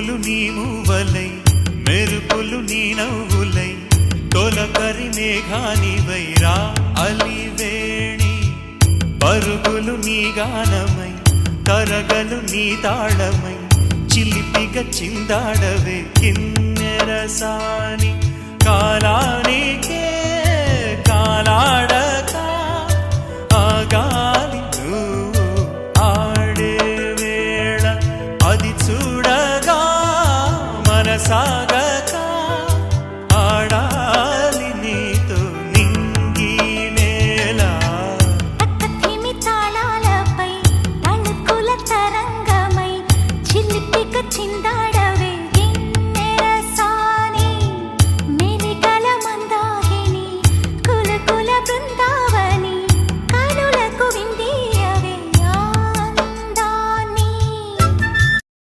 పువ్వులు నీ మూవలై మెరుపులు నీ నవ్వులై తొలకరి మేఘానివై రా అలివేణి పరుగులు నీ గానమై తరగలు నీ తాళమై చిలిపిగా చిందాడవే కిన్నెరసాని కాలానికే కాలాడక ఆగాలి నువ్వు ఆడే వేళ అది చూడగా మనసాగక ఆడాలి నీతో నింగి నేల తక్కతిమి తాళాలపై తళుకుల తరంగమై చిలిపిక చిందా